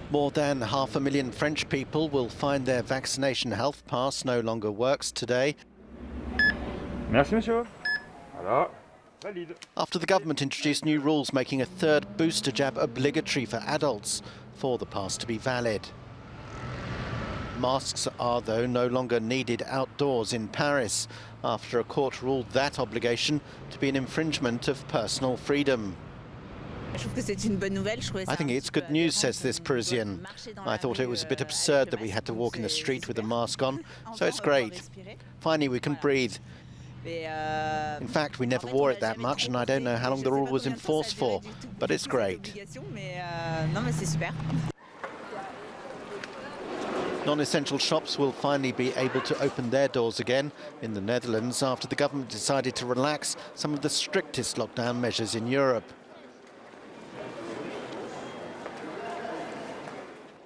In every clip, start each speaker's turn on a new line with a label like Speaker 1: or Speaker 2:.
Speaker 1: More than 500,000 French people will find their vaccination health pass no longer works today.
Speaker 2: Merci, monsieur. Voilà. Valide.
Speaker 1: After the government introduced new rules making a third booster jab obligatory for adults for the pass to be valid. Masks are, though, no longer needed outdoors in Paris after a court ruled that obligation to be an infringement of personal freedom. I think it's good news, says this Parisian. I thought it was a bit absurd that we had to walk in the street with a mask on, so it's great. Finally, we can breathe. In fact, we never wore it that much, and I don't know how long the rule was in force for, but it's great. Non-essential shops will finally be able to open their doors again in the Netherlands after the government decided to relax some of the strictest lockdown measures in Europe.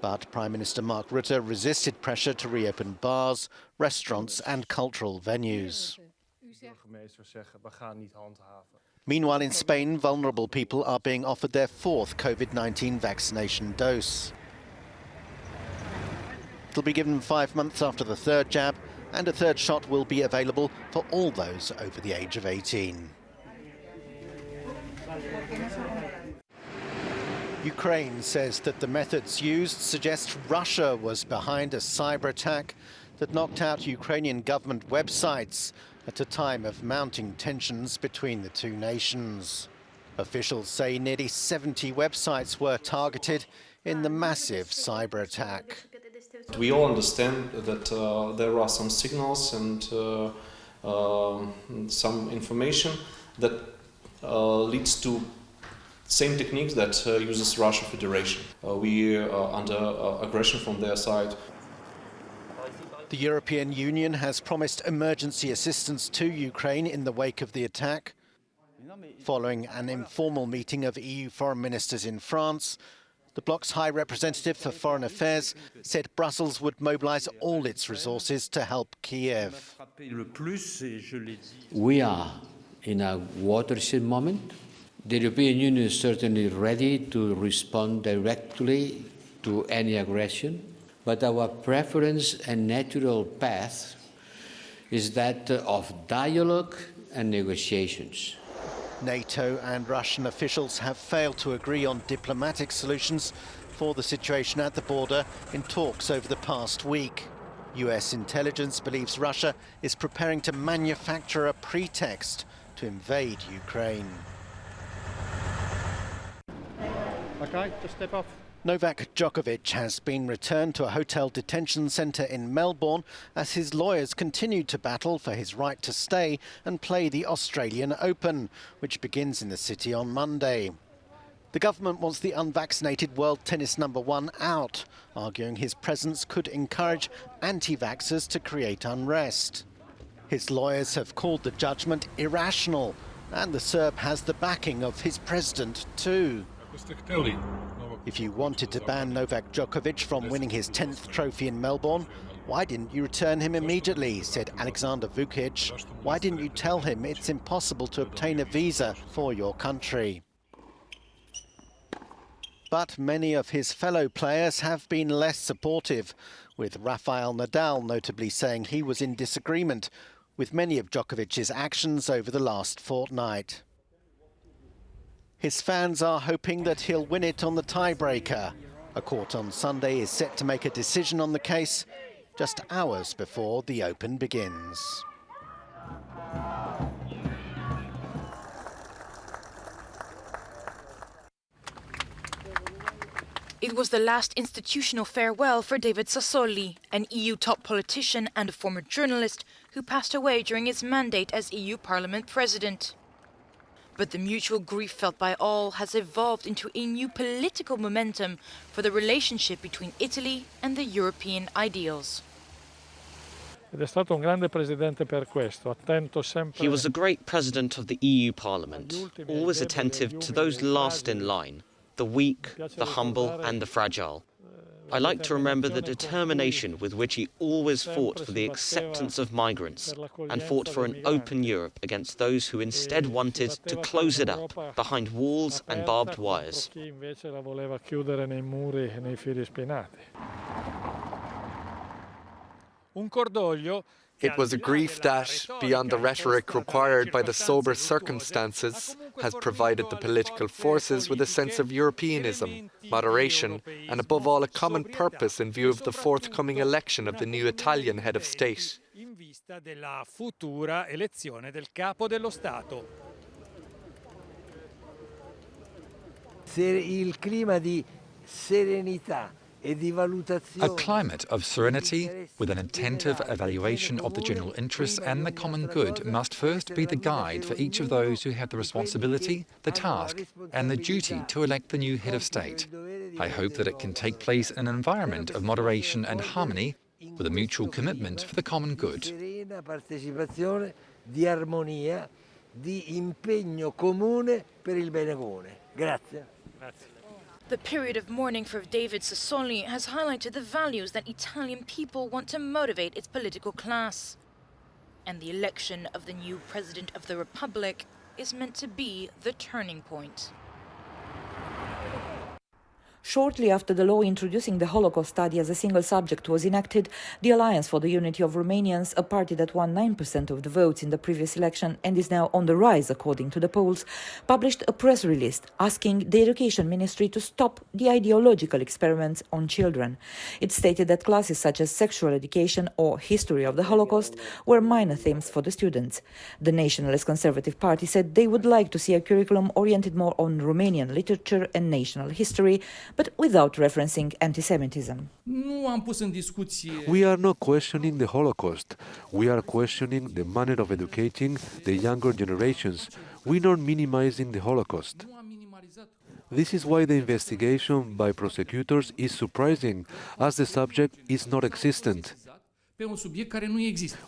Speaker 1: But Prime Minister Mark Rutte resisted pressure to reopen bars, restaurants and cultural venues. Meanwhile, in Spain, vulnerable people are being offered their fourth COVID-19 vaccination dose. It'll be given 5 months after the third jab, and a third shot will be available for all those over the age of 18. Ukraine says that the methods used suggest Russia was behind a cyber attack that knocked out Ukrainian government websites at a time of mounting tensions between the two nations. Officials say nearly 70 websites were targeted in the massive cyber attack.
Speaker 3: We all understand that there are some signals and some information that leads to same techniques that uses Russia Federation. We are under aggression from their side.
Speaker 1: The European Union has promised emergency assistance to Ukraine in the wake of the attack. Following an informal meeting of EU foreign ministers in France, the bloc's High Representative for Foreign Affairs said Brussels would mobilize all its resources to help Kiev.
Speaker 4: We are in a watershed moment. The European Union is certainly ready to respond directly to any aggression, but our preference and natural path is that of dialogue and negotiations.
Speaker 1: NATO and Russian officials have failed to agree on diplomatic solutions for the situation at the border in talks over the past week. US intelligence believes Russia is preparing to manufacture a pretext to invade Ukraine.
Speaker 2: Okay, just step off.
Speaker 1: Novak Djokovic has been returned to a hotel detention centre in Melbourne as his lawyers continue to battle for his right to stay and play the Australian Open, which begins in the city on Monday. The government wants the unvaccinated world tennis #1 out, arguing his presence could encourage anti-vaxxers to create unrest. His lawyers have called the judgment irrational, and the Serb has the backing of his president too. If you wanted to ban Novak Djokovic from winning his 10th trophy in Melbourne, why didn't you return him immediately, said Alexander Vukic. Why didn't you tell him it's impossible to obtain a visa for your country? But many of his fellow players have been less supportive, with Rafael Nadal notably saying he was in disagreement with many of Djokovic's actions over the last fortnight. His fans are hoping that he'll win it on the tiebreaker. A court on Sunday is set to make a decision on the case just hours before the Open begins.
Speaker 5: It was the last institutional farewell for David Sassoli, an EU top politician and a former journalist who passed away during his mandate as EU Parliament President. But the mutual grief felt by all has evolved into a new political momentum for the relationship between Italy and the European ideals.
Speaker 6: He was
Speaker 7: a great president of the EU Parliament, always attentive to those last in line, the weak, the humble and the fragile. I like to remember the determination with which he always fought for the acceptance of migrants and fought for an open Europe against those who instead wanted to close it up behind walls and barbed wires.
Speaker 8: It was a grief that, beyond the rhetoric required by the sober circumstances, has provided the political forces with a sense of Europeanism, moderation, and above all a common purpose in view of the forthcoming election of the new Italian head of state.
Speaker 9: A climate of serenity with an attentive evaluation of the general interests and the common good must first be the guide for each of those who have the responsibility, the task and the duty to elect the new head of state. I hope that it can take place in an environment of moderation and harmony with a mutual commitment for the common good.
Speaker 5: The period of mourning for David Sassoli has highlighted the values that Italian people want to motivate its political class. And the election of the new President of the Republic is meant to be the turning point.
Speaker 10: Shortly after the law introducing the Holocaust study as a single subject was enacted, the Alliance for the Unity of Romanians, a party that won 9% of the votes in the previous election and is now on the rise according to the polls, published a press release asking the Education Ministry to stop the ideological experiments on children. It stated that classes such as sexual education or history of the Holocaust were minor themes for the students. The Nationalist Conservative Party said they would like to see a curriculum oriented more on Romanian literature and national history, but without referencing anti-Semitism.
Speaker 11: We are not questioning the Holocaust. We are questioning the manner of educating the younger generations. We are not minimizing the Holocaust. This is why the investigation by prosecutors is surprising, as the subject is not existent.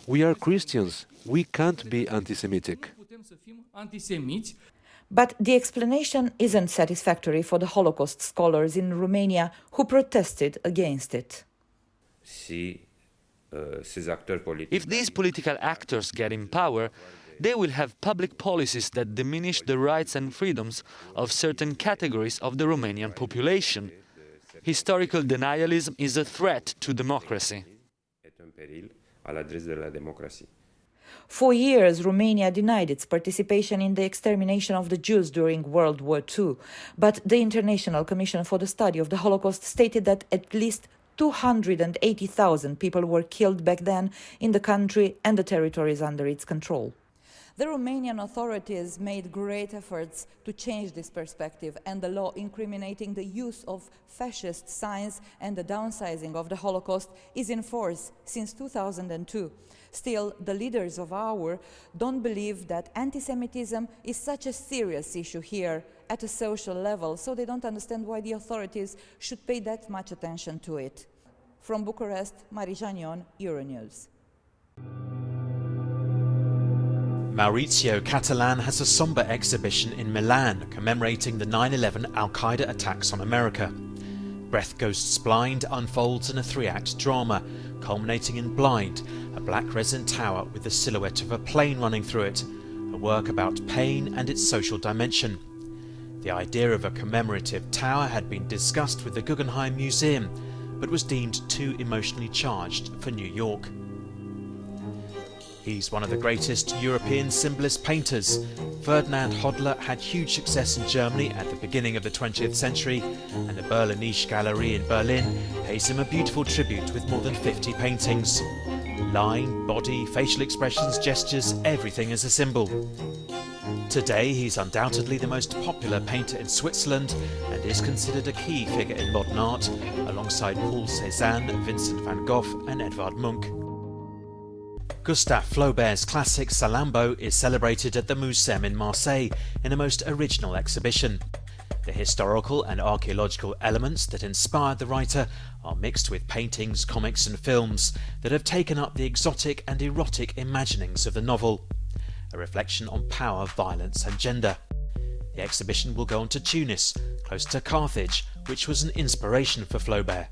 Speaker 11: We are Christians. We can't be anti-Semitic.
Speaker 10: But the explanation isn't satisfactory for the Holocaust scholars in Romania who protested against it.
Speaker 12: If these political actors get in power, they will have public policies that diminish the rights and freedoms of certain categories of the Romanian population. Historical denialism is a threat to democracy.
Speaker 10: For years, Romania denied its participation in the extermination of the Jews during World War II, but the International Commission for the Study of the Holocaust stated that at least 280,000 people were killed back then in the country and the territories under its control. The Romanian authorities made great efforts to change this perspective, and the law incriminating the use of fascist signs and the downsizing of the Holocaust is in force since 2002. Still, the leaders of our don't believe that anti-Semitism is such a serious issue here at a social level, so they don't understand why the authorities should pay that much attention to it. From Bucharest, Marija Ion, Euronews.
Speaker 13: Maurizio Catalan has a somber exhibition in Milan commemorating the 9/11 Al-Qaeda attacks on America. Breath Ghosts Blind unfolds in a 3-act drama, culminating in Blind, a black resin tower with the silhouette of a plane running through it, a work about pain and its social dimension. The idea of a commemorative tower had been discussed with the Guggenheim Museum, but was deemed too emotionally charged for New York. He's one of the greatest European symbolist painters. Ferdinand Hodler had huge success in Germany at the beginning of the 20th century, and the Berlinische Gallery in Berlin pays him a beautiful tribute with more than 50 paintings. Line, body, facial expressions, gestures, everything is a symbol. Today he's undoubtedly the most popular painter in Switzerland and is considered a key figure in modern art, alongside Paul Cézanne, Vincent van Gogh and Edvard Munch. Gustave Flaubert's classic Salammbô is celebrated at the Muséum in Marseille in a most original exhibition. The historical and archaeological elements that inspired the writer are mixed with paintings, comics and films that have taken up the exotic and erotic imaginings of the novel, a reflection on power, violence and gender. The exhibition will go on to Tunis, close to Carthage, which was an inspiration for Flaubert.